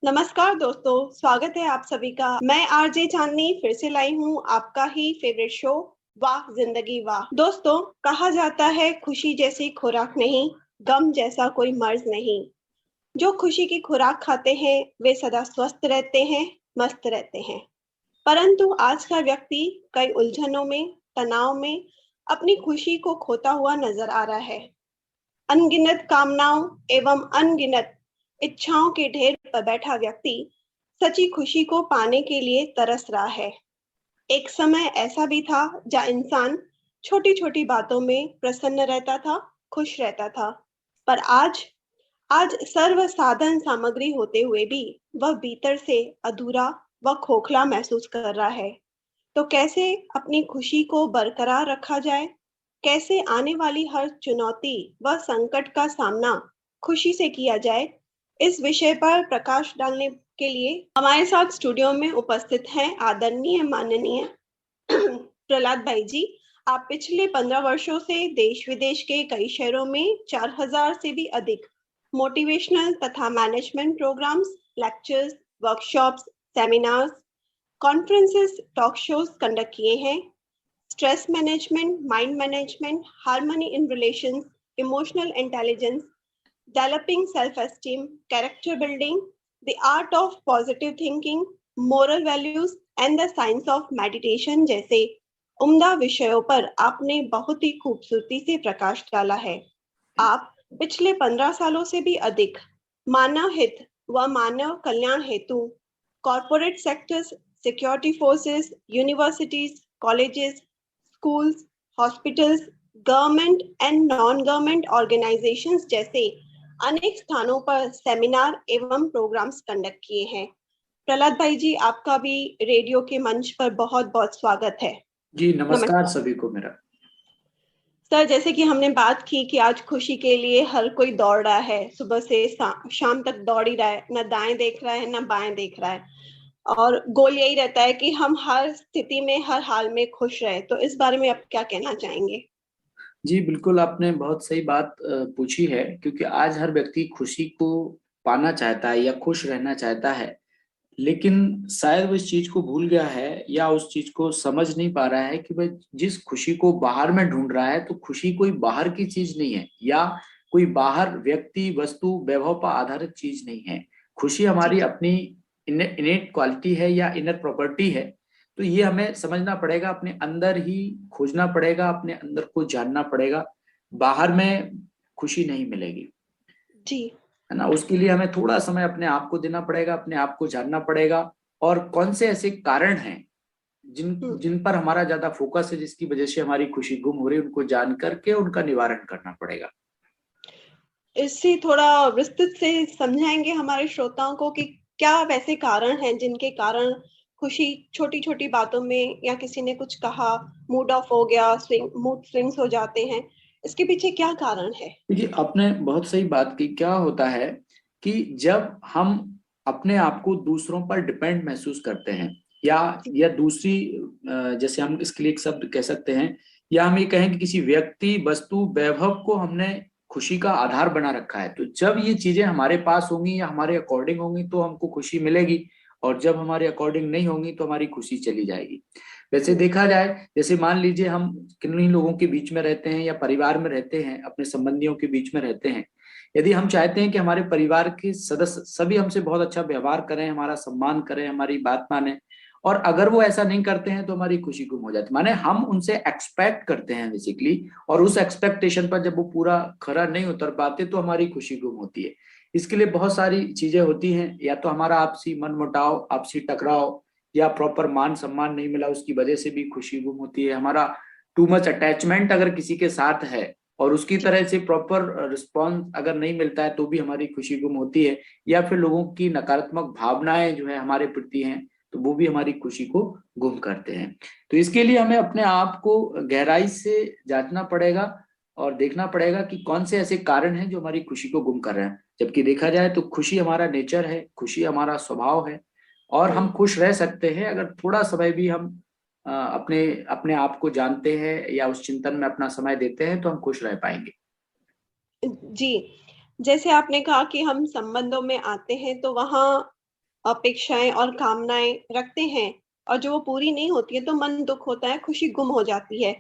नमस्कार दोस्तों, स्वागत है आप सभी का। मैं आरजे चांदनी फिर से लाई हूँ आपका ही फेवरेट शो वाह जिंदगी वाह। दोस्तों, कहा जाता है खुशी जैसी खुराक नहीं, गम जैसा कोई मर्ज नहीं। जो खुशी की खुराक खाते हैं वे सदा स्वस्थ रहते हैं, मस्त रहते हैं। परंतु आज का व्यक्ति कई उलझनों में, तनाव में अपनी खुशी को खोता हुआ नजर आ रहा है। अनगिनत कामनाओं एवं अनगिनत इच्छाओं के ढेर पर बैठा व्यक्ति सच्ची खुशी को पाने के लिए तरस रहा है। एक समय ऐसा भी था जहाँ इंसान छोटी छोटी बातों में प्रसन्न रहता था, खुश रहता था। पर आज आज सर्व साधन सामग्री होते हुए भी वह भीतर से अधूरा व खोखला महसूस कर रहा है। तो कैसे अपनी खुशी को बरकरार रखा जाए? कैसे आने वाली हर चुनौती व संकट का सामना खुशी से किया जाए? इस विषय पर प्रकाश डालने के लिए हमारे साथ स्टूडियो में उपस्थित हैं आदरणीय माननीय प्रहलाद भाई जी। आप पिछले 15 वर्षों से देश विदेश के कई शहरों में 4000 से भी अधिक मोटिवेशनल तथा management programs, lectures, workshops, seminars, conferences, talk shows conduct किए हैं। Stress management, mind management, harmony in relations, emotional intelligence, developing self esteem, character building, the art of positive thinking, moral values and the science of meditation जैसे उम्दा विषयों पर आपने बहुत ही खूबसूरती से प्रकाश डाला है। आप पिछले 15 सालों से भी अधिक मानव हित व मानव कल्याण हेतु corporate sectors, security forces, universities, colleges, schools, hospitals, government and non government organisations जैसे अनेक स्थानों पर सेमिनार एवं प्रोग्राम्स कंडक्ट किए हैं। प्रहलाद भाई जी, आपका भी रेडियो के मंच पर बहुत बहुत स्वागत है। जी नमस्कार सभी को मेरा। सर, जैसे कि हमने बात की कि आज खुशी के लिए हर कोई दौड़ रहा है, सुबह से शाम तक दौड़ ही रहा है, ना दाएं देख रहा है ना बाएं देख रहा है, और गोल यही रहता है कि हम हर स्थिति में, हर हाल में खुश रहे। तो इस बारे में आप क्या कहना चाहेंगे? जी बिल्कुल, आपने बहुत सही बात पूछी है, क्योंकि आज हर व्यक्ति खुशी को पाना चाहता है या खुश रहना चाहता है, लेकिन शायद वो इस चीज को भूल गया है या उस चीज को समझ नहीं पा रहा है कि भाई जिस खुशी को बाहर में ढूंढ रहा है, तो खुशी कोई बाहर की चीज नहीं है या कोई बाहर व्यक्ति, वस्तु, वैभव पर आधारित चीज नहीं है। खुशी हमारी अपनी इनेट क्वालिटी है या इनर प्रॉपर्टी है। तो ये हमें समझना पड़ेगा, अपने अंदर ही खोजना पड़ेगा, अपने अंदर को जानना पड़ेगा। बाहर में खुशी नहीं मिलेगी जी, है ना। उसके लिए हमें थोड़ा समय अपने आप को देना पड़ेगा, अपने आप को जानना पड़ेगा, और कौन से ऐसे कारण हैं जिन जिन पर हमारा ज्यादा फोकस है, जिसकी वजह से हमारी खुशी गुम हो रही है, उनको जान करके उनका निवारण करना पड़ेगा। इससे थोड़ा विस्तृत से समझाएंगे हमारे श्रोताओं को कि क्या वैसे कारण हैं जिनके कारण खुशी छोटी छोटी बातों में, या किसी ने कुछ कहा, मूड ऑफ हो गया, मूड स्विंग्स हो जाते हैं, इसके पीछे क्या कारण है? देखिए, आपने बहुत सही बात की। क्या होता है कि जब हम अपने आप को दूसरों पर डिपेंड महसूस करते हैं, या दूसरी जैसे हम इसके लिए एक शब्द कह सकते हैं, या हम ये कहें कि किसी व्यक्ति, वस्तु, वैभव को हमने खुशी का आधार बना रखा है, तो जब ये चीजें हमारे पास होंगी या हमारे अकॉर्डिंग होंगी तो हमको खुशी मिलेगी, और जब हमारे अकॉर्डिंग नहीं होंगी तो हमारी खुशी चली जाएगी। वैसे देखा जाए, जैसे मान लीजिए हम किन्हीं लोगों के बीच में रहते हैं या परिवार में रहते हैं, अपने संबंधियों के बीच में रहते हैं। यदि हम चाहते हैं कि हमारे परिवार के सदस्य सभी हमसे बहुत अच्छा व्यवहार करें, हमारा सम्मान करें, हमारी बात माने, और अगर वो ऐसा नहीं करते हैं तो हमारी खुशी गुम हो जाती है। माने हम उनसे एक्सपेक्ट करते हैं बेसिकली, और उस एक्सपेक्टेशन पर जब वो पूरा खरा नहीं उतर पाते तो हमारी खुशी गुम होती है। इसके लिए बहुत सारी चीजें होती हैं, या तो हमारा आपसी मनमुटाव, आपसी टकराव, या प्रॉपर मान सम्मान नहीं मिला, उसकी वजह से भी खुशी गुम होती है। हमारा टू मच अटैचमेंट अगर किसी के साथ है और उसकी तरह से प्रॉपर रिस्पॉन्स अगर नहीं मिलता है तो भी हमारी खुशी गुम होती है। या फिर लोगों की नकारात्मक भावनाएं जो है हमारे प्रति हैं, तो वो भी हमारी खुशी को गुम करते हैं। तो इसके लिए हमें अपने आप को गहराई से जांचना पड़ेगा और देखना पड़ेगा कि कौन से ऐसे कारण हैं जो हमारी खुशी को गुम कर रहे हैं। जबकि देखा जाए तो खुशी हमारा नेचर है, खुशी हमारा स्वभाव है, और हम खुश रह सकते हैं अगर थोड़ा समय भी हम अपने अपने आप को जानते हैं या उस चिंतन में अपना समय देते हैं, तो हम खुश रह पाएंगे। जी, जैसे आपने कहा कि हम संबंधों में आते हैं तो वहाँ अपेक्षाएं और कामनाएं रखते हैं और जो वो पूरी नहीं होती है तो मन दुख होता है, खुशी गुम हो जाती है।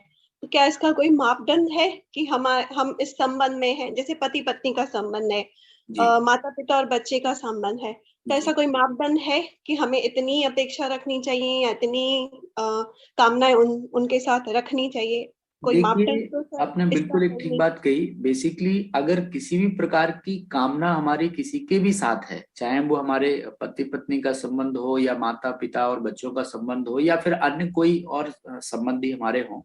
तो क्या इसका कोई मापदंड है कि हम इस संबंध में हैं, जैसे पति पत्नी का संबंध है, जी माता पिता और बच्चे का संबंध है, तो ऐसा जी। कोई मापदंड है कि हमें इतनी अपेक्षा रखनी चाहिए या इतनी कामनाएं उनके साथ रखनी चाहिए? कोई देखिए, मापदंड तो सर आपने इसका बिल्कुल एक है ठीक नहीं। बात कही। बेसिकली अगर किसी भी प्रकार की कामना हमारी किसी के भी साथ है, चाहे वो हमारे पति पत्नी का संबंध हो या माता पिता और बच्चों का संबंध हो या फिर अन्य कोई और संबंधी हमारे हों,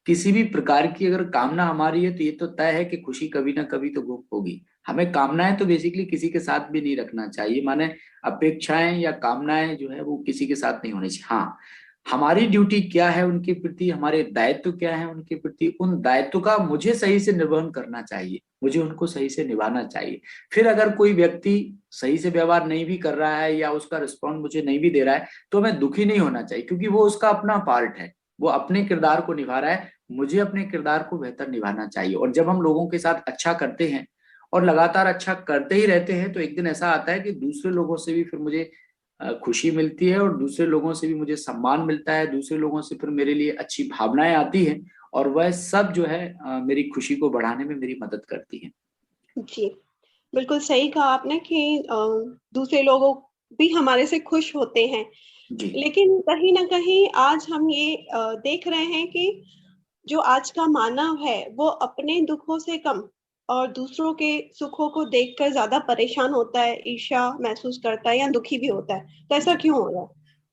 किसी भी प्रकार की अगर कामना हमारी है तो ये तो तय है कि खुशी कभी ना कभी तो गुम होगी। हमें कामनाएं तो बेसिकली किसी के साथ भी नहीं रखना चाहिए, माने अपेक्षाएं या कामनाएं जो है वो किसी के साथ नहीं होनी चाहिए। हाँ, हमारी ड्यूटी क्या है उनके प्रति, हमारे दायित्व क्या है उनके प्रति, उन दायित्व का मुझे सही से निर्वहन करना चाहिए, मुझे उनको सही से निभाना चाहिए। फिर अगर कोई व्यक्ति सही से व्यवहार नहीं भी कर रहा है या उसका रिस्पॉन्स मुझे नहीं भी दे रहा है तो हमें दुखी नहीं होना चाहिए, क्योंकि वो उसका अपना पार्ट है, वो अपने किरदार को निभा रहा है। मुझे अपने किरदार को बेहतर निभाना चाहिए। और जब हम लोगों के साथ अच्छा करते हैं और लगातार अच्छा करते ही रहते हैं तो एक दिन ऐसा आता है कि दूसरे लोगों से भी फिर मुझे खुशी मिलती है और दूसरे लोगों से भी मुझे सम्मान मिलता है, दूसरे लोगों से फिर मेरे लिए अच्छी भावनाएं आती हैं और वह सब जो है मेरी खुशी को बढ़ाने में मेरी मदद करती है। जी, बिल्कुल सही कहा आपने कि दूसरे लोगों भी हमारे से खुश होते हैं। जी लेकिन कहीं ना कहीं आज हम ये देख रहे हैं कि जो आज का मानव है वो अपने दुखों से कम और दूसरों के सुखों को देखकर ज्यादा परेशान होता है, ईर्ष्या महसूस करता है या दुखी भी होता है। तो ऐसा जी। क्यों हो रहा है?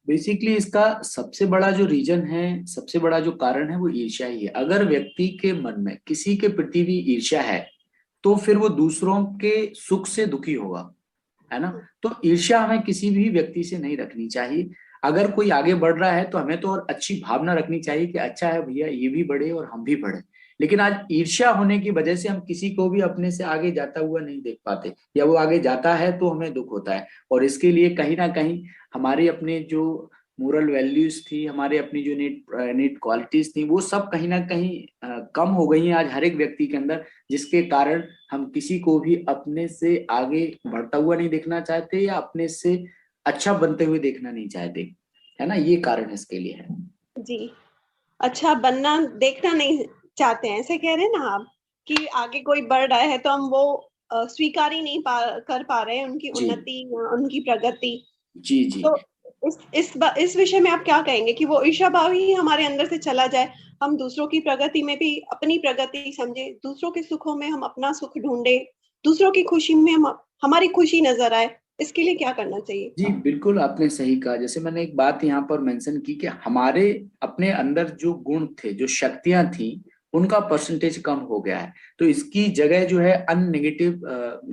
बेसिकली इसका सबसे बड़ा जो रीजन है, सबसे बड़ा जो कारण है वो ईर्ष्या ही है। अगर व्यक्ति के मन में किसी के प्रति भी ईर्ष्या है तो फिर वो दूसरों के सुख से दुखी होगा, है ना। तो ईर्ष्या हमें किसी भी व्यक्ति से नहीं रखनी चाहिए। अगर कोई आगे बढ़ रहा है तो हमें तो और अच्छी भावना रखनी चाहिए कि अच्छा है भैया, ये भी बढ़े और हम भी बढ़े। लेकिन आज ईर्ष्या होने की वजह से हम किसी को भी अपने से आगे जाता हुआ नहीं देख पाते, या वो आगे जाता है तो हमें दुख होता है। और इसके लिए कहीं ना कहीं हमारे अपने जो मोरल वैल्यूज थी, हमारे अपनी जो नीट नीट क्वालिटीज थी, वो सब कहीं ना कहीं कम हो गई हैं आज हर एक व्यक्ति के अंदर, जिसके कारण हम किसी को भी अपने से आगे बढ़ता हुआ नहीं देखना चाहते या अपने से अच्छा बनते हुए देखना नहीं चाहते, है ना। ये कारण इसके लिए है। जी, अच्छा बनना देखना नहीं चाहते हैं, ऐसे कह रहे हैं ना आप कि आगे कोई बढ़ रहा है तो हम वो स्वीकार ही नहीं कर पा रहे हैं उनकी जी उन्नति या उनकी प्रगति। जी जी। तो इस विषय में आप क्या कहेंगे कि वो ईर्ष्या भाव ही हमारे अंदर से चला जाए, हम दूसरों की प्रगति में भी अपनी प्रगति समझे, दूसरों के सुखों में हम अपना सुख ढूंढे, दूसरों की खुशी में हम हमारी खुशी नजर आए, इसके लिए क्या करना चाहिए? जी बिल्कुल, आपने सही कहा। जैसे मैंने एक बात यहाँ पर मेंशन की कि हमारे अपने अंदर जो गुण थे, जो शक्तियां थी, उनका परसेंटेज कम हो गया है। तो इसकी जगह जो है अन नेगेटिव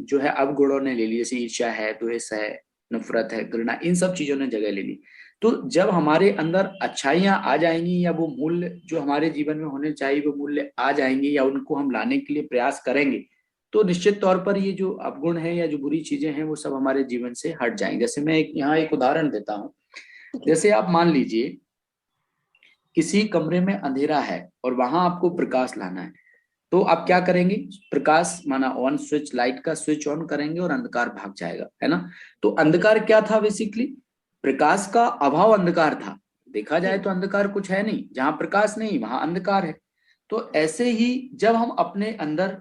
जो है अवगुणों ने ले ली, जैसे ईर्ष्या है, द्वेष है, नफरत है, घृणा, इन सब चीजों ने जगह ले ली। तो जब हमारे अंदर अच्छाइयां आ जाएंगी या वो मूल्य जो हमारे जीवन में होने चाहिए वो मूल्य आ जाएंगे या उनको हम लाने के लिए प्रयास करेंगे, तो निश्चित तौर पर ये जो अवगुण है या जो बुरी चीजें हैं वो सब हमारे जीवन से हट जाएंगे। जैसे मैं यहाँ एक उदाहरण देता हूँ। जैसे आप मान लीजिए किसी कमरे में अंधेरा है और वहां आपको प्रकाश लाना है, तो आप क्या करेंगे? प्रकाश माना ऑन स्विच, लाइट का स्विच ऑन करेंगे और अंधकार भाग जाएगा, है ना। तो जी अंधकार क्या था? बेसिकली प्रकाश का अभाव अंधकार था। देखा जी जाए तो अंधकार कुछ है नहीं, जहां प्रकाश नहीं वहां अंधकार है। तो ऐसे ही जब हम अपने अंदर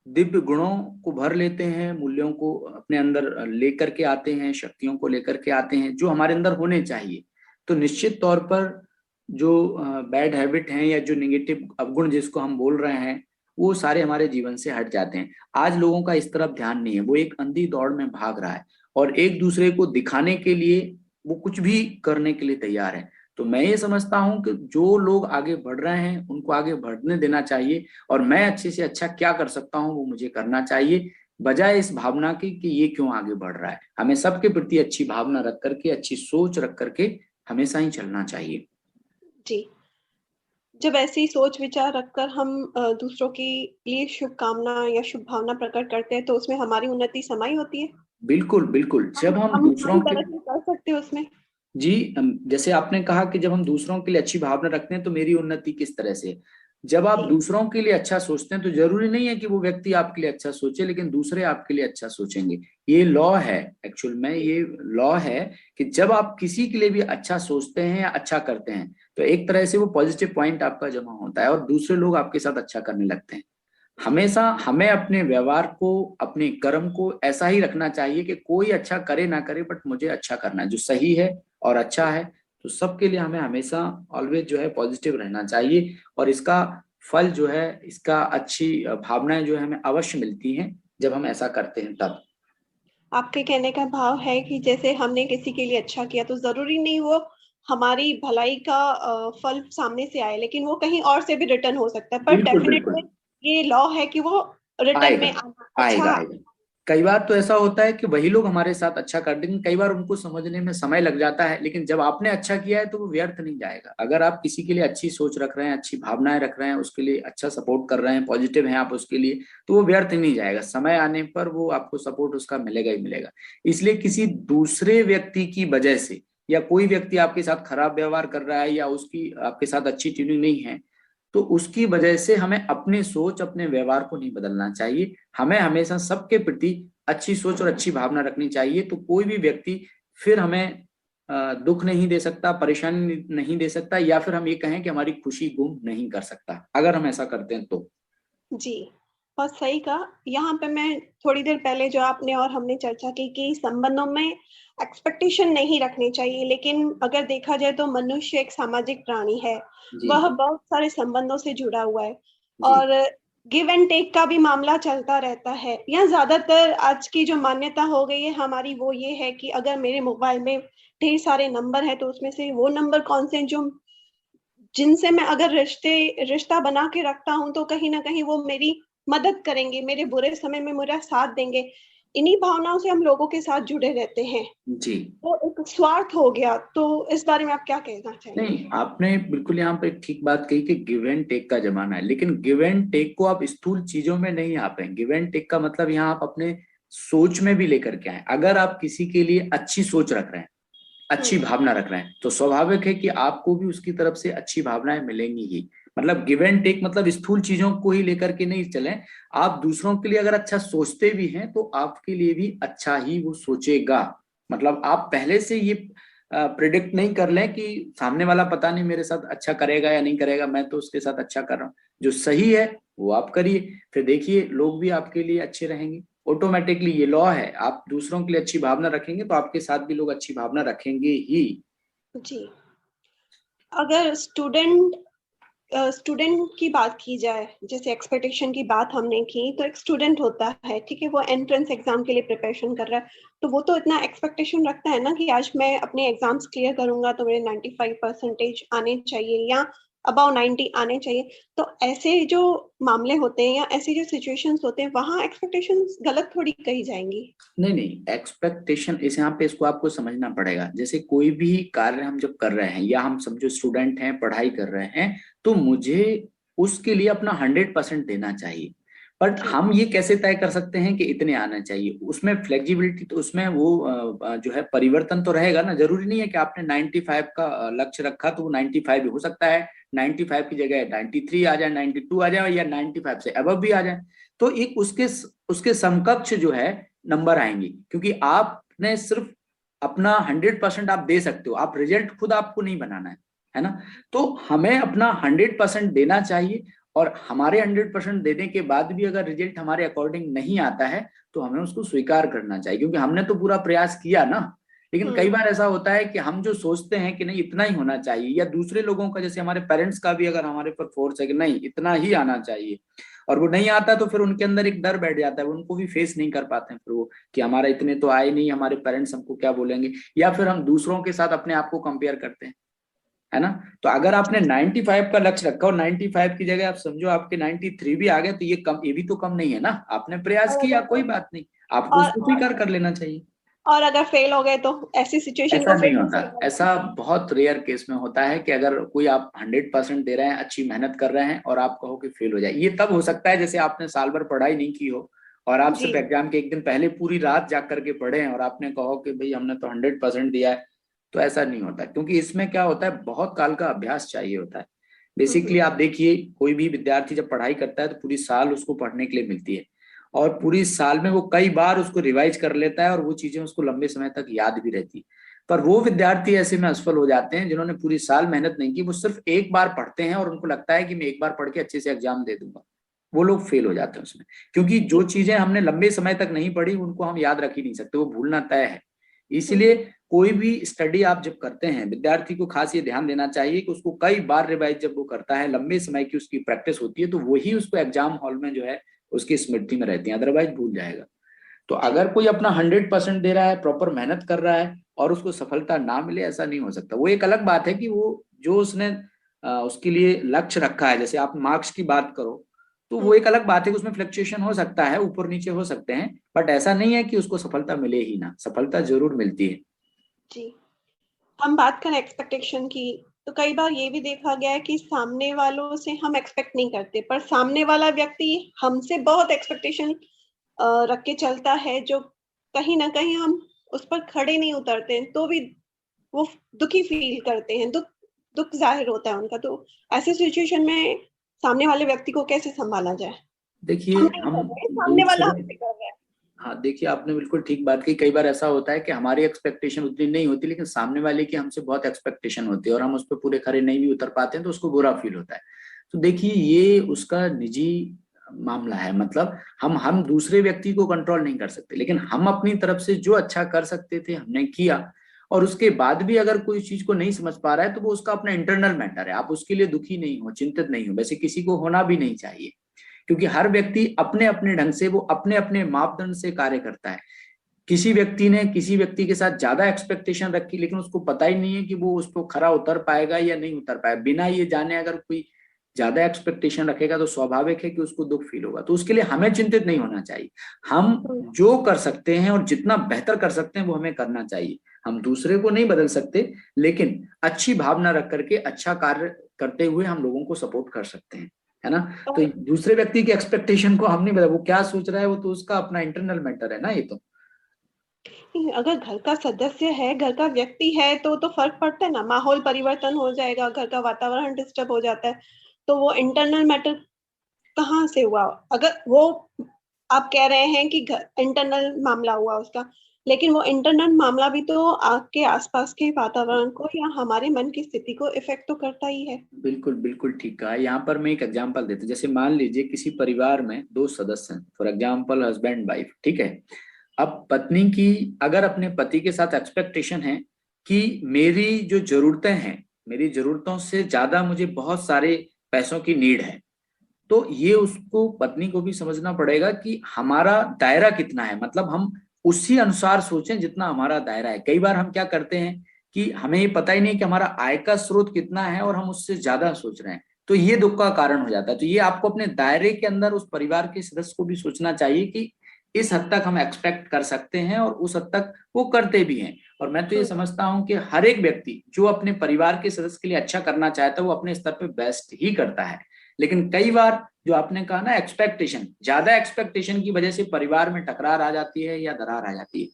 दिव्य गुणों को भर लेते हैं, मूल्यों को अपने अंदर लेकर के आते हैं, शक्तियों को लेकर के आते हैं जो हमारे अंदर होने चाहिए, तो निश्चित तौर पर जो बैड हैबिट हैं या जो नेगेटिव अवगुण जिसको हम बोल रहे हैं वो सारे हमारे जीवन से हट जाते हैं। आज लोगों का इस तरफ ध्यान नहीं है, वो एक अंधी दौड़ में भाग रहा है और एक दूसरे को दिखाने के लिए वो कुछ भी करने के लिए तैयार है। तो मैं ये समझता हूं कि जो लोग आगे बढ़ रहे हैं उनको आगे बढ़ने देना चाहिए और मैं अच्छे से अच्छा क्या कर सकता हूँ वो मुझे करना चाहिए, बजाय इस भावना की कि ये क्यों आगे बढ़ रहा है। हमें सबके प्रति अच्छी भावना रख करके, अच्छी सोच रख करके हमेशा ही चलना चाहिए। जी। जब ऐसी सोच विचार रखकर हम दूसरों के लिए शुभकामना या शुभ भावना प्रकट करते हैं तो उसमें हमारी उन्नति समाई होती है। बिल्कुल बिल्कुल, जब हम दूसरों हम के, तरक्की कर सकते हैं उसमें। जी जैसे आपने कहा कि जब हम दूसरों के लिए अच्छी भावना रखते हैं तो मेरी उन्नति किस तरह से, जब आप जी दूसरों के लिए अच्छा सोचते हैं तो जरूरी नहीं है कि वो व्यक्ति आपके लिए अच्छा सोचे, लेकिन दूसरे आपके लिए अच्छा सोचेंगे। ये लॉ है, एक्चुअल में जी ये लॉ है कि जब आप किसी के लिए भी अच्छा सोचते हैं या अच्छा करते हैं तो एक तरह से वो पॉजिटिव पॉइंट आपका जमा होता है और दूसरे लोग आपके साथ अच्छा करने लगते हैं। जी हमेशा हमें अपने व्यवहार को, अपने कर्म को ऐसा ही रखना चाहिए कि कोई अच्छा करे ना करे बट मुझे अच्छा करना है, जो सही है और अच्छा है। तो सबके लिए हमें हमेशा ऑलवेज जो है पॉजिटिव रहना चाहिए, और इसका फल जो है, इसका अच्छी भावनाएं जो है हमें अवश्य मिलती हैं जब हम ऐसा करते हैं तब। आपके कहने का भाव है कि जैसे हमने किसी के लिए अच्छा किया तो जरूरी नहीं वो हमारी भलाई का फल सामने से आए, लेकिन वो कहीं और से भी रिटर्न हो सकता है, पर बिल्कुल बिल्कुल। डेफिनेटली ये लॉ है कि वो रिटर्न आएगा, में आना आएगा अच्छा। आएगा। कई बार तो ऐसा होता है कि वही लोग हमारे साथ अच्छा कर देंगे, कई बार उनको समझने में समय लग जाता है, लेकिन जब आपने अच्छा किया है तो वो व्यर्थ नहीं जाएगा। अगर आप किसी के लिए अच्छी सोच रख रहे हैं, अच्छी भावनाएं रख रहे हैं, उसके लिए अच्छा सपोर्ट कर रहे हैं, पॉजिटिव हैं आप उसके लिए, तो वो व्यर्थ नहीं जाएगा। समय आने पर वो आपको सपोर्ट उसका मिलेगा ही मिलेगा। इसलिए किसी दूसरे व्यक्ति की वजह से, या कोई व्यक्ति आपके साथ खराब व्यवहार कर रहा है या उसकी आपके साथ अच्छी ट्यूनिंग नहीं है, तो उसकी वजह से हमें अपनी सोच, अपने व्यवहार को नहीं बदलना चाहिए। हमें हमेशा सबके प्रति अच्छी सोच और अच्छी भावना रखनी चाहिए। तो कोई भी व्यक्ति फिर हमें दुख नहीं दे सकता, परेशानी नहीं दे सकता, या फिर हम ये कहें कि हमारी खुशी गुम नहीं कर सकता, अगर हम ऐसा करते हैं तो। जी, बहुत सही कहा। यहाँ पे मैं थोड़ी देर पहले जो आपने और हमने चर्चा की कि संबंधों में एक्सपेक्टेशन नहीं रखनी चाहिए, लेकिन अगर देखा जाए तो मनुष्य एक सामाजिक प्राणी है। जी वह जी बहुत सारे संबंधों से जुड़ा हुआ है जी और गिव एंड टेक का भी मामला चलता रहता है। या ज्यादातर आज की जो मान्यता हो गई है हमारी वो ये है कि अगर मेरे मोबाइल में ढेर सारे नंबर है तो उसमें से वो नंबर कौन से हैं जो जिनसे मैं अगर रिश्ता बना के रखता हूँ तो कहीं ना कहीं वो मेरी मदद करेंगे, मेरे बुरे समय में मेरा साथ देंगे। इन्हीं भावनाओं से हम लोगों के साथ जुड़े रहते हैं। जी। वो एक स्वार्थ हो गया। तो इस बारे में आप क्या कहना चाहेंगे? नहीं, आपने बिल्कुल यहाँ पे ठीक बात कही कि गिव एंड टेक का जमाना है, लेकिन गिव एंड टेक को आप स्थूल चीजों में नहीं आ पाए। गिव एंड टेक का मतलब यहाँ आप अपने सोच में भी लेकर के आए। अगर आप किसी के लिए अच्छी सोच रख रहे हैं, अच्छी हम्म। भावना रख रहे हैं, तो स्वाभाविक है कि आपको भी उसकी तरफ से अच्छी भावनाएं मिलेंगी ही। मतलब गिव एंड टेक मतलब स्थूल चीजों को ही लेकर के नहीं चलें। आप दूसरों के लिए अगर अच्छा सोचते भी हैं तो आपके लिए भी अच्छा ही वो सोचेगा। मतलब आप पहले से ये प्रिडिक्ट नहीं कर लें कि सामने वाला पता नहीं मेरे साथ अच्छा करेगा या नहीं करेगा, मैं तो उसके साथ अच्छा कर रहा हूँ। जो सही है वो आप करिए, फिर देखिए लोग भी आपके लिए अच्छे रहेंगे। ऑटोमेटिकली ये लॉ है, आप दूसरों के लिए अच्छी भावना रखेंगे तो आपके साथ भी लोग अच्छी भावना रखेंगे ही। जी, अगर स्टूडेंट की बात की जाए, जैसे एक्सपेक्टेशन की बात हमने की, तो एक स्टूडेंट होता है, ठीक है, वो एंट्रेंस एग्जाम के लिए प्रिपरेशन कर रहा है, तो वो तो इतना एक्सपेक्टेशन रखता है ना कि आज मैं अपने एग्जाम्स क्लियर करूंगा तो मेरे 95% आने चाहिए या अबाउ 90 आने चाहिए। तो ऐसे जो मामले होते हैं या ऐसे जो सिचुएशंस होते हैं वहां एक्सपेक्टेशंस गलत थोड़ी कही जाएंगी। नहीं नहीं, एक्सपेक्टेशन इस यहाँ पे इसको आपको समझना पड़ेगा। जैसे कोई भी कार्य हम जब कर रहे हैं, या हम समझो स्टूडेंट हैं पढ़ाई कर रहे हैं, तो मुझे उसके लिए अपना 100% देना चाहिए। बट जी हम ये कैसे तय कर सकते हैं कि इतने आना चाहिए? उसमें फ्लेक्सिबिलिटी, तो उसमें वो जो है परिवर्तन तो रहेगा ना। जरूरी नहीं है कि आपने 95 का लक्ष्य रखा तो वो 95 भी हो सकता है, 95 की जगह 93 आ जाए, 92 आ जाए, या 95 से अबव भी आ जाए। तो एक उसके उसके समकक्ष जो है नंबर आएंगे, क्योंकि आपने सिर्फ अपना 100% आप दे सकते हो, आप रिजल्ट खुद आपको नहीं बनाना है ना। तो हमें अपना 100% देना चाहिए, और हमारे 100% देने के बाद भी अगर रिजल्ट हमारे अकॉर्डिंग नहीं आता है तो हमें उसको स्वीकार करना चाहिए, क्योंकि हमने तो पूरा प्रयास किया ना। लेकिन कई हम्म बार ऐसा होता है कि हम जो सोचते हैं कि नहीं इतना ही होना चाहिए, या दूसरे लोगों का, जैसे हमारे पेरेंट्स का भी अगर हमारे पर फोर्स है कि नहीं इतना ही आना चाहिए, और वो नहीं आता, तो फिर उनके अंदर एक डर बैठ जाता है, उनको भी फेस नहीं कर पाते हैं फिर वो, कि हमारा इतने तो आए नहीं, हमारे पेरेंट्स हमको क्या बोलेंगे। या फिर हम दूसरों के साथ अपने आप को कंपेयर करते हैं, है ना। तो अगर आपने 95 का लक्ष्य रखा और 95 की जगह आप समझो आपके 93 भी आ गए, तो ये कम, ये भी तो कम नहीं है ना। आपने प्रयास और किया, अगर कोई बात नहीं, आपको और उसको स्वीकार कर लेना चाहिए। और अगर फेल हो गए तो ऐसी सिचुएशन ऐसा को फिर नहीं होता, कैसे handle ऐसा करेंगे? बहुत रेयर केस में होता है कि अगर कोई आप 100% दे रहे हैं, अच्छी मेहनत कर रहे हैं, और आप कहो कि फेल हो जाए। ये तब हो सकता है जैसे आपने साल भर पढ़ाई नहीं की हो, और आप जी सिर्फ एग्जाम के एक दिन पहले पूरी रात जाग करके पढ़े हैं, और आपने कहो कि भाई हमने तो 100% दिया है। तो ऐसा नहीं होता, क्योंकि इसमें क्या होता है, बहुत काल का अभ्यास चाहिए होता है। बेसिकली आप देखिए, कोई भी विद्यार्थी जब पढ़ाई करता है तो पूरी साल उसको पढ़ने के लिए मिलती है, और पूरी साल में वो कई बार उसको रिवाइज कर लेता है और वो चीजें उसको लंबे समय तक याद भी रहती है। पर वो विद्यार्थी ऐसे में असफल हो जाते हैं जिन्होंने पूरी साल मेहनत नहीं की, वो सिर्फ एक बार पढ़ते हैं और उनको लगता है कि मैं एक बार पढ़ के अच्छे से एग्जाम दे दूंगा। वो लोग फेल हो जाते हैं उसमें, क्योंकि जो चीजें हमने लंबे समय तक नहीं पढ़ी उनको हम याद रख ही नहीं सकते, वो भूलना तय है। इसलिए कोई भी स्टडी आप जब करते हैं, विद्यार्थी को खास ये ध्यान देना चाहिए कि उसको कई बार रिवाइज जब वो करता है, लंबे समय की उसकी प्रैक्टिस होती है, तो वही उसको एग्जाम हॉल में जो है उसकी स्मृति में रहती है, अदरवाइज भूल जाएगा। तो अगर कोई अपना 100% दे रहा है, प्रॉपर मेहनत कर रहा है और उसको सफलता ना मिले, ऐसा नहीं हो सकता। वो एक अलग बात है कि वो जो उसने उसके लिए लक्ष्य रखा है, जैसे आप मार्क्स की बात करो तो वो एक अलग बात है कि उसमें फ्लक्चुएशन हो सकता है, ऊपर नीचे हो सकते हैं, बट ऐसा नहीं है कि उसको सफलता मिले ही ना, सफलता जरूर मिलती है। जी। हम बात करें एक्सपेक्टेशन की, तो कई बार ये भी देखा गया है कि सामने वालों से हम एक्सपेक्ट नहीं करते, पर सामने वाला व्यक्ति हमसे बहुत एक्सपेक्टेशन रख के चलता है, जो कहीं ना कहीं हम उस पर खड़े नहीं उतरते हैं तो भी वो दुखी फील करते हैं, दुख दुख जाहिर होता है उनका। तो ऐसे सिचुएशन में सामने वाले व्यक्ति को कैसे संभाला जाए? देखिए, हम नहीं हम कर रहे, सामने वाला दूसरे, हमसे कर रहा है। हाँ देखिए, आपने बिल्कुल ठीक बात की। कई बार ऐसा होता है कि हमारी एक्सपेक्टेशन उतनी नहीं होती, लेकिन सामने वाले की हमसे बहुत एक्सपेक्टेशन होती है और हम उस पर पूरे खरे नहीं भी उतर पाते हैं, तो उसको बुरा फील होता है। तो देखिए, ये उसका निजी मामला है। मतलब हम दूसरे व्यक्ति को कंट्रोल नहीं कर सकते, लेकिन हम अपनी तरफ से जो अच्छा कर सकते थे हमने किया, और उसके बाद भी अगर कोई चीज को नहीं समझ पा रहा है तो वो उसका अपना इंटरनल मैटर है। आप उसके लिए दुखी नहीं हो, चिंतित नहीं हो, वैसे किसी को होना भी नहीं चाहिए, क्योंकि हर व्यक्ति अपने अपने ढंग से, वो अपने अपने मापदंड से कार्य करता है। किसी व्यक्ति ने किसी व्यक्ति के साथ ज्यादा एक्सपेक्टेशन रखी, लेकिन उसको पता ही नहीं है कि वो उस पर खरा उतर पाएगा या नहीं उतर पाएगा। बिना ये जाने अगर कोई ज्यादा एक्सपेक्टेशन रखेगा तो स्वाभाविक है कि उसको दुख फील होगा। तो उसके लिए हमें चिंतित नहीं होना चाहिए। हम जो कर सकते हैं और जितना बेहतर कर सकते हैं वो हमें करना चाहिए। हम दूसरे को नहीं बदल सकते, लेकिन अच्छी भावना रख करके अच्छा कार्य करते हुए हम लोगों को सपोर्ट कर सकते हैं, है ना। तो और दूसरे व्यक्ति के एक्सपेक्टेशन को हम नहीं बदल, वो क्या सोच रहा है वो तो उसका अपना इंटरनल मैटर है ना, ये तो। अगर घर का सदस्य है, घर का व्यक्ति है, तो फर्क पड़ता है ना, माहौल परिवर्तन हो जाएगा, घर का वातावरण डिस्टर्ब हो जाता है। तो वो इंटरनल मैटर कहाँ से हुआ? अगर वो, आप कह रहे हैं कि इंटरनल मामला हुआ उसका, लेकिन वो इंटरनल मामला भी तो आपके आसपास के वातावरण को या हमारे मन की स्थिति को इफेक्ट तो करता ही है। बिल्कुल बिल्कुल ठीक कहा। यहाँ पर मैं एक एग्जांपल देता हूँ। जैसे मान लीजिए किसी परिवार में दो सदस्य हैं, फॉर एग्जांपल हस्बैंड वाइफ, ठीक है। अब पत्नी की अगर अपने पति के साथ एक्सपेक्टेशन है कि मेरी जो जरूरतें हैं, मेरी जरूरतों से ज्यादा मुझे बहुत सारे पैसों की नीड है, तो ये उसको, पत्नी को भी समझना पड़ेगा कि हमारा दायरा कितना है। मतलब हम उसी अनुसार सोचें जितना हमारा दायरा है। कई बार हम क्या करते हैं कि हमें ये पता ही नहीं कि हमारा आय का स्रोत कितना है और हम उससे ज्यादा सोच रहे हैं, तो ये दुख का कारण हो जाता है। तो ये आपको अपने दायरे के अंदर उस परिवार के सदस्य को भी सोचना चाहिए कि इस हद तक हम एक्सपेक्ट कर सकते हैं, और उस हद तक वो करते भी हैं। और मैं तो ये समझता हूं कि हर एक व्यक्ति जो अपने परिवार के सदस्य के लिए अच्छा करना चाहता है वो अपने स्तर पे बेस्ट ही करता है। लेकिन कई बार जो आपने कहा ना, एक्सपेक्टेशन, ज्यादा एक्सपेक्टेशन की वजह से परिवार में टकरार आ जाती है या दरार आ जाती है।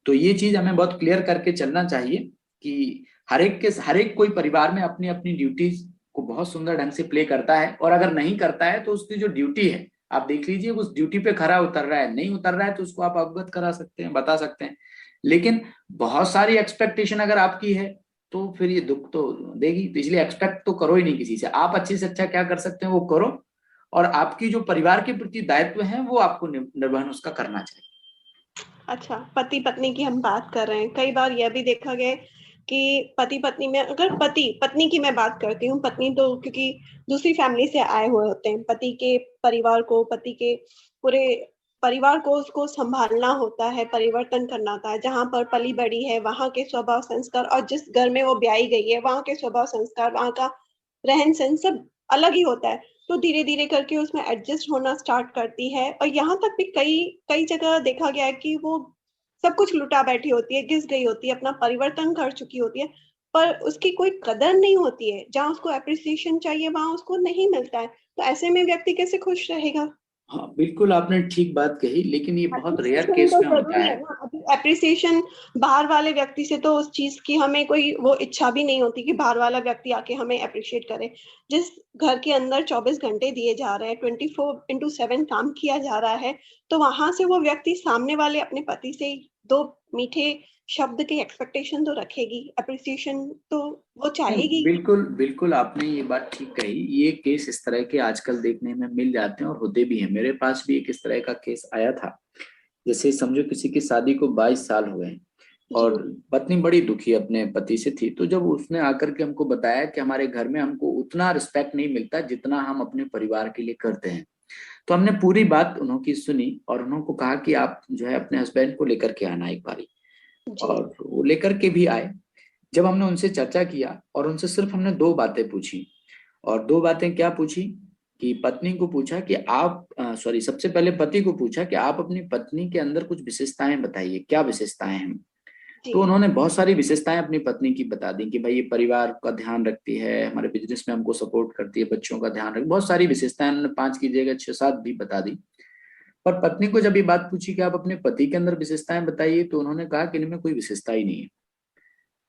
तो ये चीज हमें बहुत क्लियर करके चलना चाहिए कि हर एक कोई परिवार में अपनी अपनी ड्यूटीज को बहुत सुंदर ढंग से प्ले करता है, और अगर नहीं करता है तो उसकी जो ड्यूटी है, आप देख लीजिए उस ड्यूटी पे खरा उतर रहा है, नहीं उतर रहा है तो उसको आप अवगत करा सकते हैं, बता सकते हैं। लेकिन बहुत सारी एक्सपेक्टेशन अगर आपकी है तो फिर ये दुख तो देगी। तो इसलिए एक्सपेक्ट तो करो ही नहीं किसी से, आप अच्छे से अच्छा क्या कर सकते हैं वो करो, और आपकी जो परिवार के प्रति दायित्व है वो आपको निर्वहन उसका करना चाहिए। अच्छा, पति पत्नी की हम बात कर रहे हैं, कई बार यह भी देखा गया है कि पति पत्नी में, अगर पति पत्नी की मैं बात करती हूँ, पत्नी तो क्योंकि दूसरी फैमिली से आए हुए होते हैं, पति के परिवार को, पति के पूरे परिवार को उसको संभालना होता है, परिवर्तन करना होता है। जहाँ पर पली बड़ी है वहां के स्वभाव संस्कार, और जिस घर में वो ब्याई गई है वहां के स्वभाव संस्कार, वहां का रहन सहन सब अलग ही होता है। तो धीरे धीरे करके उसमें एडजस्ट होना स्टार्ट करती है, और यहाँ तक भी कई कई जगह देखा गया है कि वो सब कुछ लुटा बैठी होती है, घिस गई होती है, अपना परिवर्तन कर चुकी होती है, पर उसकी कोई कदर नहीं होती है। जहाँ उसको अप्रिसिएशन चाहिए वहां उसको नहीं मिलता है। तो ऐसे में व्यक्ति कैसे खुश रहेगा? हाँ बिल्कुल, आपने ठीक बात कही, लेकिन ये बहुत रेयर अप्रिसिएशन केस तो में होता जरूरी है। है ना। अभी अप्रिसिएशन बाहर वाले व्यक्ति से तो उस चीज की हमें कोई वो इच्छा भी नहीं होती कि बाहर वाला व्यक्ति आके हमें अप्रिशिएट करे। जिस घर के अंदर 24 घंटे दिए जा रहे हैं, 24x7 काम किया जा रहा है, तो वहां से वो व्यक्ति सामने वाले अपने पति से दो मीठे शब्द की एक्सपेक्टेशन तो रखेगी, अप्रिसिएशन तो वो नहीं, चाहेगी। बिल्कुल बिल्कुल, आपने ये बात ठीक कही। ये केस इस तरह के आजकल देखने में मिल जाते हैं और होते भी हैं। मेरे पास भी एक इस तरह का केस आया था। जैसे समझो किसी की शादी को 22 साल हुए हैं जी। और पत्नी बड़ी दुखी अपने पति से थी। तो जब उसने आकर के हमको बताया कि हमारे घर में हमको उतना रिस्पेक्ट नहीं मिलता जितना हम अपने परिवार के लिए करते हैं, तो हमने पूरी बात उन्होंने सुनी और उन्होंने कहा कि आप जो है अपने हस्बैंड को लेकर के आना एक बारी। जी। और वो लेकर के भी आए। जब हमने उनसे चर्चा किया और उनसे सिर्फ हमने दो बातें पूछी, और दो बातें क्या पूछी कि पत्नी को पूछा कि आप सॉरी, सबसे पहले पति को पूछा कि आप अपनी पत्नी के अंदर कुछ विशेषताएं बताइए, क्या विशेषताएं हैं। जी। तो उन्होंने बहुत सारी विशेषताएं अपनी पत्नी की बता दी कि भाई ये परिवार का ध्यान रखती है, हमारे बिजनेस में हमको सपोर्ट करती है, बच्चों का ध्यान रख, बहुत सारी विशेषताएं उन्होंने 5 की जगह 6-7 भी बता दी। पर पत्नी को जब ये बात पूछी कि आप अपने पति के अंदर विशेषताएं बताइए, तो उन्होंने कहा कि इनमें कोई विशेषता ही नहीं है।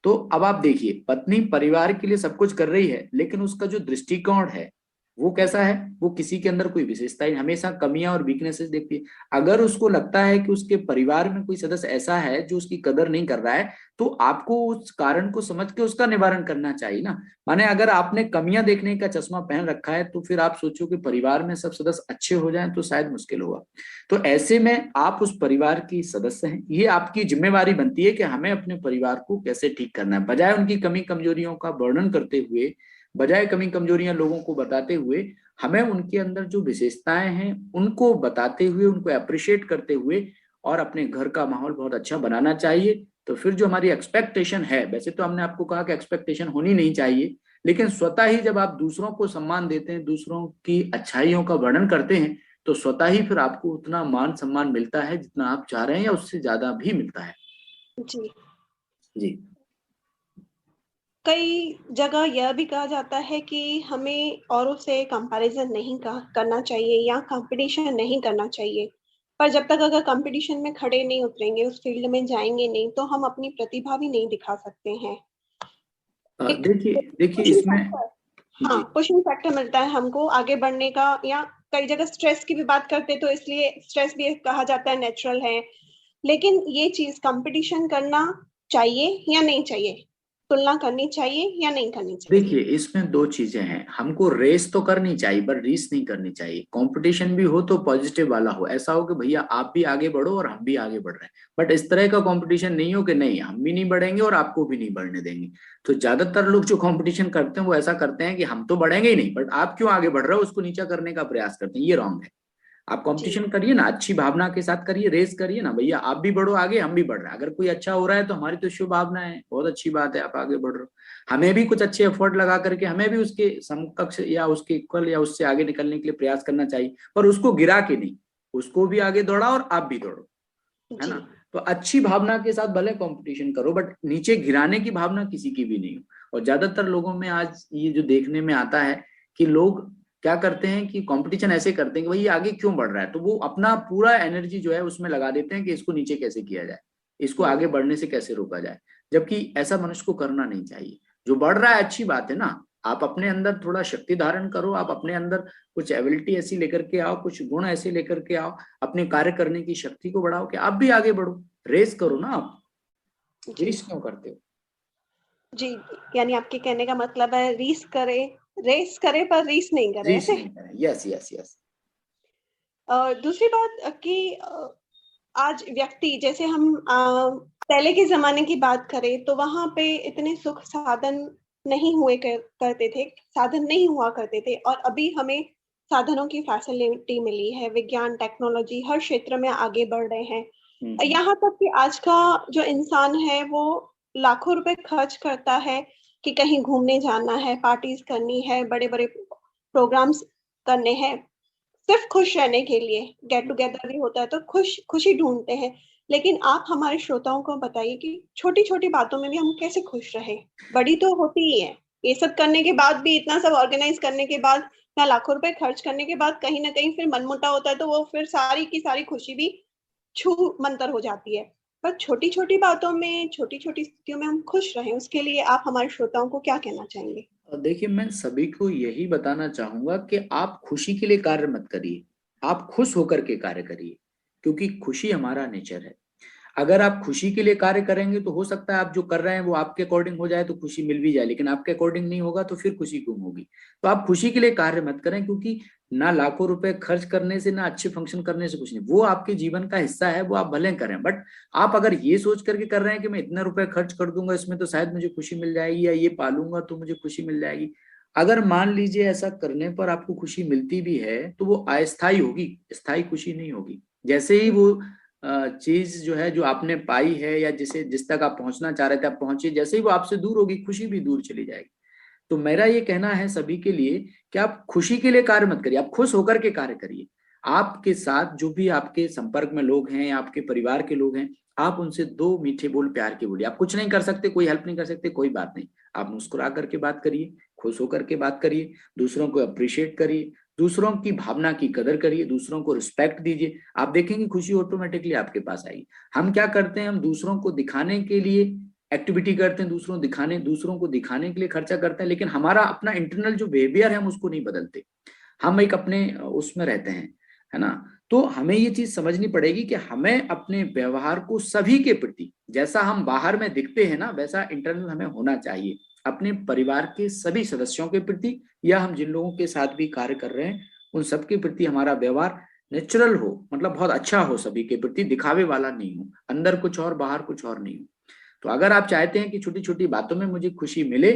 तो अब आप देखिए, पत्नी परिवार के लिए सब कुछ कर रही है, लेकिन उसका जो दृष्टिकोण है वो कैसा है, वो किसी के अंदर कोई विशेषता ही, हमेशा कमियां और वीकनेसेस देखती है। अगर उसको लगता है कि उसके परिवार में कोई सदस्य ऐसा है जो उसकी कदर नहीं कर रहा है, तो आपको उस कारण को समझ के उसका निवारण करना चाहिए ना। माने अगर आपने कमियां देखने का चश्मा पहन रखा है, तो फिर आप सोचो कि परिवार में सब सदस्य अच्छे हो जाएं तो शायद मुश्किल होगा। तो ऐसे में आप उस परिवार की सदस्य हैं, ये आपकी जिम्मेवारी बनती है कि हमें अपने परिवार को कैसे ठीक करना है, बजाय उनकी कमी कमजोरियों का वर्णन करते हुए, बजाय कमी कमजोरियां लोगों को बताते हुए, हमें उनके अंदर जो विशेषताएं हैं उनको बताते हुए, उनको अप्रिशिएट करते हुए और अपने घर का माहौल बहुत अच्छा बनाना चाहिए। तो फिर जो हमारी एक्सपेक्टेशन है, वैसे तो हमने आपको कहा कि एक्सपेक्टेशन होनी नहीं चाहिए, लेकिन स्वतः ही जब आप दूसरों को सम्मान देते हैं, दूसरों की अच्छाइयों का वर्णन करते हैं, तो स्वतः ही फिर आपको उतना मान सम्मान मिलता है जितना आप चाह रहे हैं, या उससे ज्यादा भी मिलता है। जी। जी। कई जगह यह भी कहा जाता है कि हमें औरों से कंपैरिजन नहीं करना चाहिए या कंपटीशन नहीं करना चाहिए। पर जब तक अगर कंपटीशन में खड़े नहीं उतरेंगे, उस फील्ड में जाएंगे नहीं, तो हम अपनी प्रतिभा भी नहीं दिखा सकते हैं। एक देखिए देखिए पुशिंग इसमें। फैक्टर, हाँ, जी। पुशिंग फैक्टर मिलता है हमको आगे बढ़ने का। या कई जगह स्ट्रेस की भी बात करते हैं, तो इसलिए स्ट्रेस भी कहा जाता है नेचुरल है। लेकिन ये चीज कंपटीशन करना चाहिए या नहीं चाहिए, तुलना करनी चाहिए या नहीं करनी चाहिए? देखिए इसमें दो चीजें हैं, हमको रेस तो करनी चाहिए पर रीस नहीं करनी चाहिए। कंपटीशन भी हो तो पॉजिटिव वाला हो, ऐसा हो कि भैया आप भी आगे बढ़ो और हम भी आगे बढ़ रहे हैं। बट इस तरह का कंपटीशन नहीं हो कि नहीं हम भी नहीं बढ़ेंगे और आपको भी नहीं बढ़ने देंगे। तो ज्यादातर लोग जो कंपटीशन करते हैं वो ऐसा करते हैं कि हम तो बढ़ेंगे ही नहीं, बट आप क्यों आगे बढ़ रहे हो उसको नीचा करने का प्रयास करते हैं, ये रॉन्ग है। आप जी। कंपटीशन करिए ना, अच्छी भावना के साथ करिए, रेस करिए ना, भैया आप भी बढ़ो आगे, हम भी बढ़ रहे हैं। अगर कोई अच्छा हो रहा है तो हमारी तो शुभ भावना है, बहुत अच्छी बात है, आप आगे बढ़ रहे हो। हमें भी कुछ अच्छे एफर्ट लगा करके हमें भी उसके समकक्ष या उसके इक्वल या उससे आगे निकलने के लिए प्रयास करना चाहिए, पर उसको गिरा के नहीं। उसको भी आगे दौड़ा और आप भी दौड़ो, है जी। ना। तो अच्छी भावना के साथ भले कंपटीशन करो, बट नीचे गिराने की भावना किसी की भी नहीं हो। और ज्यादातर लोगों में आज ये जो देखने में आता है कि लोग क्या करते हैं कि कंपटीशन ऐसे करते हैं कि भाई ये आगे क्यों बढ़ रहा है, तो वो अपना पूरा एनर्जी जो है उसमें लगा देते हैं कि इसको नीचे कैसे किया जाए, इसको आगे बढ़ने से कैसे रोका जाए। जबकि ऐसा मनुष्य को करना नहीं चाहिए। जो बढ़ रहा है अच्छी बात है ना, आप अपने अंदर थोड़ा शक्ति धारण करो, आप अपने अंदर कुछ एबिलिटी ऐसी लेकर के आओ, कुछ गुण ऐसे लेकर के आओ, अपने कार्य करने की शक्ति को बढ़ाओ कि आप भी आगे बढ़ो। रेस करो ना आप, जी। रेस क्यों करते हो। जी। यानी आपके कहने का मतलब है रेस करे पर रीस नहीं करे, रेस ऐसे? नहीं करें, यस यस यस। दूसरी बात कि आज व्यक्ति, जैसे हम पहले के जमाने की बात करें, तो वहां पे इतने सुख साधन नहीं करते थे, साधन नहीं हुआ करते थे। और अभी हमें साधनों की फैसिलिटी मिली है, विज्ञान टेक्नोलॉजी हर क्षेत्र में आगे बढ़ रहे हैं। हम्म। यहाँ तक कि आज का जो इंसान है वो लाखों रुपए खर्च करता है कि कहीं घूमने जाना है, पार्टीज करनी है, बड़े बड़े प्रोग्राम्स करने हैं, सिर्फ खुश रहने के लिए। गेट टुगेदर भी होता है तो खुशी ढूंढते हैं। लेकिन आप हमारे श्रोताओं को बताइए कि छोटी छोटी बातों में भी हम कैसे खुश रहे। बड़ी तो होती ही है, ये सब करने के बाद भी, इतना सब ऑर्गेनाइज करने के बाद या लाखों रुपए खर्च करने के बाद कहीं ना कहीं फिर मनमुटाव होता है, तो वो फिर सारी की सारी खुशी भी छू मंतर हो जाती है। पर छोटी छोटी बातों में, छोटी छोटी स्थितियों में हम खुश रहें, उसके लिए आप हमारे श्रोताओं को क्या कहना चाहेंगे? और देखिए, मैं सभी को यही बताना चाहूंगा कि आप खुशी के लिए कार्य मत करिए, आप खुश होकर के कार्य करिए, क्योंकि खुशी हमारा नेचर है। अगर आप खुशी के लिए कार्य करेंगे तो हो सकता है आप जो कर रहे हैं वो आपके अकॉर्डिंग हो जाए तो खुशी मिल भी जाए, लेकिन आपके अकॉर्डिंग नहीं होगा तो फिर खुशी गुम होगी। तो आप खुशी के लिए कार्य मत करें, क्योंकि ना लाखों रुपए खर्च करने से, ना अच्छे फंक्शन करने से कुछ नहीं, वो आपके जीवन का हिस्सा है, वो आप भले करें। बट आप अगर ये सोच करके कर रहे हैं कि मैं इतने रुपए खर्च कर दूंगा इसमें तो शायद मुझे खुशी मिल जाएगी, या ये पालूंगा तो मुझे खुशी मिल जाएगी, अगर मान लीजिए ऐसा करने पर आपको खुशी मिलती भी है तो वो अस्थायी होगी, स्थायी खुशी नहीं होगी। जैसे ही वो चीज जो है, जो आपने पाई है या जिसे जिस तक आप पहुंचना चाह रहे थे आप पहुंचे, जैसे ही वो आपसे दूर होगी खुशी भी दूर चली जाएगी। तो मेरा ये कहना है सभी के लिए कि आप खुशी के लिए कार्य मत करिए, आप खुश होकर के कार्य करिए। आपके साथ जो भी आपके संपर्क में लोग हैं, आपके परिवार के लोग हैं, आप उनसे दो मीठे बोल प्यार के बोलिए। आप कुछ नहीं कर सकते, कोई हेल्प नहीं कर सकते, कोई बात नहीं, आप मुस्कुरा करके बात करिए, खुश होकर के बात करिए, दूसरों को अप्रिशिएट करिए, दूसरों की भावना की कदर करिए, दूसरों को रिस्पेक्ट दीजिए। आप देखेंगे खुशी ऑटोमेटिकली आपके पास आएगी। हम क्या करते हैं, हम दूसरों को दिखाने के लिए एक्टिविटी करते हैं, दूसरों को दिखाने के लिए खर्चा करते हैं, लेकिन हमारा अपना इंटरनल जो बिहेवियर है हम उसको नहीं बदलते। हम एक अपने उसमें रहते हैं, है ना। तो हमें ये चीज समझनी पड़ेगी कि हमें अपने व्यवहार को सभी के प्रति, जैसा हम बाहर में दिखते हैं ना वैसा इंटरनल हमें होना चाहिए, अपने परिवार के सभी सदस्यों के प्रति, या हम जिन लोगों के साथ भी कार्य कर रहे हैं उन सबके प्रति हमारा व्यवहार नेचुरल हो, मतलब बहुत अच्छा हो, सभी के प्रति दिखावे वाला नहीं हो, अंदर कुछ और बाहर कुछ और नहीं हो। तो अगर आप चाहते हैं कि छोटी छोटी बातों में मुझे खुशी मिले,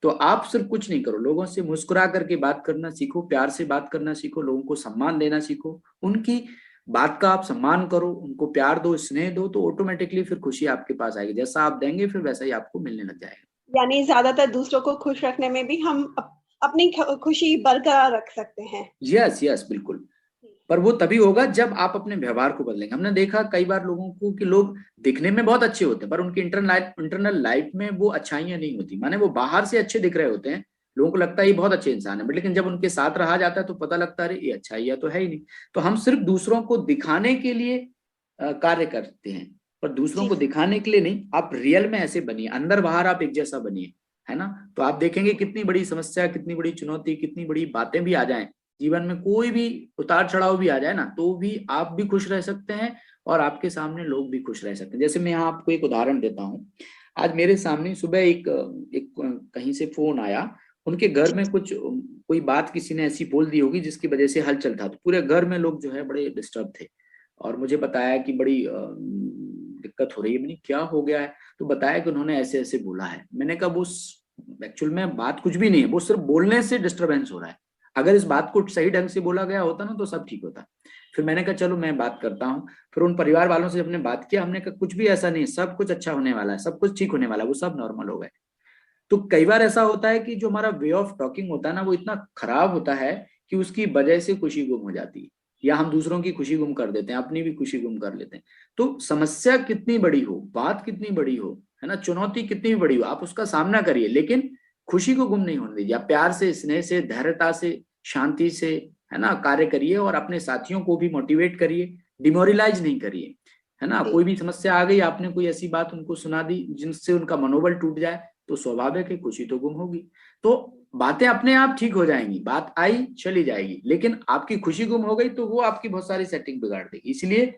तो आप सिर्फ कुछ नहीं करो, लोगों से मुस्कुरा करके बात करना सीखो, प्यार से बात करना सीखो, लोगों को सम्मान देना सीखो, उनकी बात का आप सम्मान करो, उनको प्यार दो, स्नेह दो, तो ऑटोमेटिकली फिर खुशी आपके पास आएगी। जैसा आप देंगे फिर वैसा ही आपको मिलने लग जाएगा। यानी ज्यादातर दूसरों को खुश रखने में भी हम अपनी खुशी बरकरार रख सकते हैं। यस यस, बिल्कुल। पर वो तभी होगा जब आप अपने व्यवहार को बदलेंगे। हमने देखा कई बार लोगों को कि लोग दिखने में बहुत अच्छे होते हैं पर उनकी इंटरनल लाइफ में वो अच्छाइयां नहीं होती, माने वो बाहर से अच्छे दिख रहे होते हैं, लोगों को लगता है ये बहुत अच्छे इंसान है, बट लेकिन जब उनके साथ रहा जाता है तो पता लगता है अरे ये अच्छाइयां तो है ही नहीं। तो हम सिर्फ दूसरों को दिखाने के लिए कार्य करते हैं, पर दूसरों जी को दिखाने के लिए नहीं। आप रियल में ऐसे बनिए, अंदर बाहर आप एक जैसा बनिए, है ना। तो आप देखेंगे कितनी बड़ी समस्या, कितनी बड़ी चुनौती, कितनी बड़ी बातें भी आ जाएं जीवन में, कोई भी उतार चढ़ाव भी आ जाए ना, तो भी आप भी खुश रह सकते हैं और आपके सामने लोग भी खुश रह सकते हैं। जैसे मैं यहाँ आपको एक उदाहरण देता हूँ। आज मेरे सामने सुबह एक कहीं से फोन आया, उनके घर में कुछ कोई बात किसी ने ऐसी बोल दी होगी जिसकी वजह से हलचल था, तो पूरे घर में लोग जो है बड़े डिस्टर्ब थे, और मुझे बताया कि बड़ी दिक्कत हो रही है। मैंने क्या हो गया है, तो बताया कि उन्होंने ऐसे ऐसे बोला है। मैंने कहा वो एक्चुअल में बात कुछ भी नहीं है, वो सिर्फ बोलने से डिस्टरबेंस हो रहा है, अगर इस बात को सही ढंग से बोला गया होता ना तो सब ठीक होता। फिर मैंने कहा चलो मैं बात करता हूँ। फिर उन परिवार वालों से हमने बात किया, हमने कहा कुछ भी ऐसा नहीं, सब कुछ अच्छा होने वाला है, सब कुछ ठीक होने वाला है, वो सब नॉर्मल हो गए। तो कई बार ऐसा होता है कि जो हमारा वे ऑफ टॉकिंग होता है ना वो इतना खराब होता है कि उसकी वजह से खुशी गुम हो जाती है, या हम दूसरों की खुशी गुम कर देते हैं, अपनी भी खुशी गुम कर लेते हैं। तो समस्या कितनी बड़ी हो, बात कितनी बड़ी हो, है ना, चुनौती कितनी भी बड़ी हो, आप उसका सामना करिए, लेकिन खुशी को गुम नहीं होने दीजिए। आप प्यार से, स्नेह से, धैर्यता से, शांति से, है ना, कार्य करिए, और अपने साथियों को भी मोटिवेट करिए, डिमोरलाइज नहीं करिए, है ना। कोई भी समस्या आ गई, आपने कोई ऐसी बात उनको सुना दी जिनसे उनका मनोबल टूट जाए, तो स्वाभाविक है खुशी तो गुम होगी। तो बातें अपने आप ठीक हो जाएंगी, बात आई चली जाएगी, लेकिन आपकी खुशी गुम हो गई तो वो आपकी बहुत सारी सेटिंग बिगाड़ देगी। इसलिए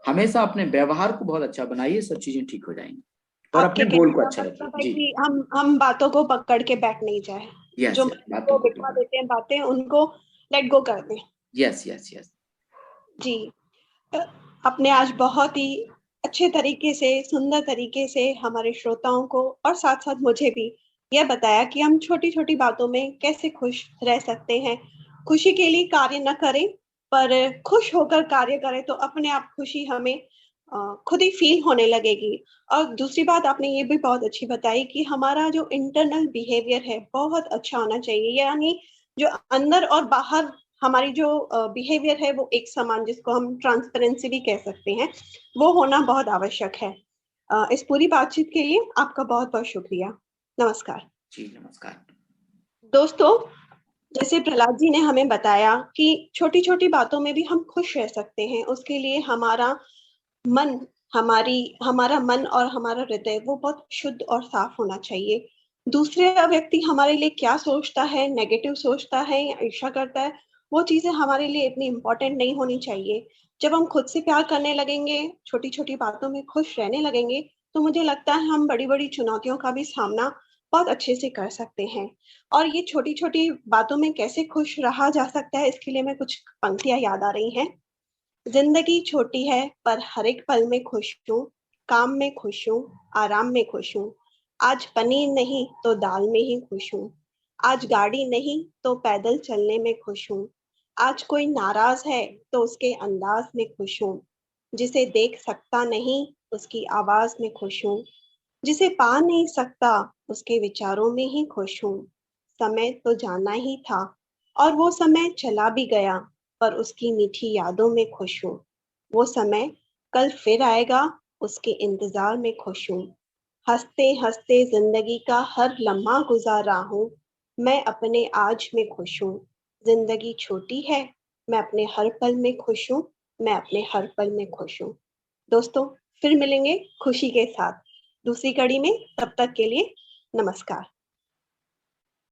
हमेशा अपने व्यवहार को बहुत अच्छा बनाइए, सब चीजें ठीक हो जाएंगी, और अपने आपके गोल कहने को का अच्छा मतलब रखिए। है जी, कि हम बातों को पकड़ के बैठ नहीं जाए, यस जो यस, मन बातों को को बिठा पकड़, देते हैं बातें, उनको लेट गो कर दें। Yes yes yes. जी। आपने आज बहुत ही अच्छे तरीके से, सुंदर तरीके से हमारे श्रोताओं को और साथ साथ मुझे भी यह बताया कि हम छोटी छोटी बातों में कैसे खुश रह सकते हैं। खुशी के लिए कार्य न करें, पर खुश होकर कार्य करें तो अपने आप खुशी हमें खुद ही फील होने लगेगी। और दूसरी बात आपने ये भी बहुत अच्छी बताई कि हमारा जो इंटरनल बिहेवियर है बहुत अच्छा होना चाहिए, यानी जो अंदर और बाहर हमारी जो बिहेवियर है वो एक समान, जिसको हम ट्रांसपेरेंसी भी कह सकते हैं, वो होना बहुत आवश्यक है। इस पूरी बातचीत के लिए आपका बहुत बहुत शुक्रिया। नमस्कार। जी नमस्कार। दोस्तों, जैसे प्रहलाद जी ने हमें बताया कि छोटी छोटी बातों में भी हम खुश रह सकते हैं, उसके लिए हमारा मन हमारा मन और हमारा हृदय वो बहुत शुद्ध और साफ होना चाहिए। दूसरे व्यक्ति हमारे लिए क्या सोचता है, नेगेटिव सोचता है या ईर्ष्या करता है, वो चीजें हमारे लिए इतनी इम्पोर्टेंट नहीं होनी चाहिए। जब हम खुद से प्यार करने लगेंगे, छोटी छोटी बातों में खुश रहने लगेंगे, तो मुझे लगता है हम बड़ी बड़ी चुनौतियों का भी सामना बहुत अच्छे से कर सकते हैं। और ये छोटी छोटी बातों में कैसे खुश रहा जा सकता है, इसके लिए मैं कुछ पंक्तियां याद आ रही हैं। जिंदगी छोटी है पर हर एक पल में खुश हूँ, काम में खुश हूँ, आराम में खुश हूँ। आज पनीर नहीं तो दाल में ही खुश हूँ। आज गाड़ी नहीं तो पैदल चलने में खुश हूँ। आज कोई नाराज है तो उसके अंदाज में खुश हूँ। जिसे देख सकता नहीं उसकी आवाज में खुश हूँ। जिसे पा नहीं सकता उसके विचारों में ही खुश हूँ। समय तो जाना ही था और वो समय चला भी गया, पर उसकी मीठी यादों में खुश हूँ। वो समय कल फिर आएगा, उसके इंतजार में खुश हूँ। हंसते हंसते जिंदगी का हर लम्हा गुजार रहा हूँ। मैं अपने आज में खुश हूँ। जिंदगी छोटी है, मैं अपने हर पल में खुश हूँ। मैं अपने हर पल में खुश हूँ। दोस्तों, फिर मिलेंगे खुशी के साथ दूसरी कड़ी में। तब तक के लिए नमस्कार।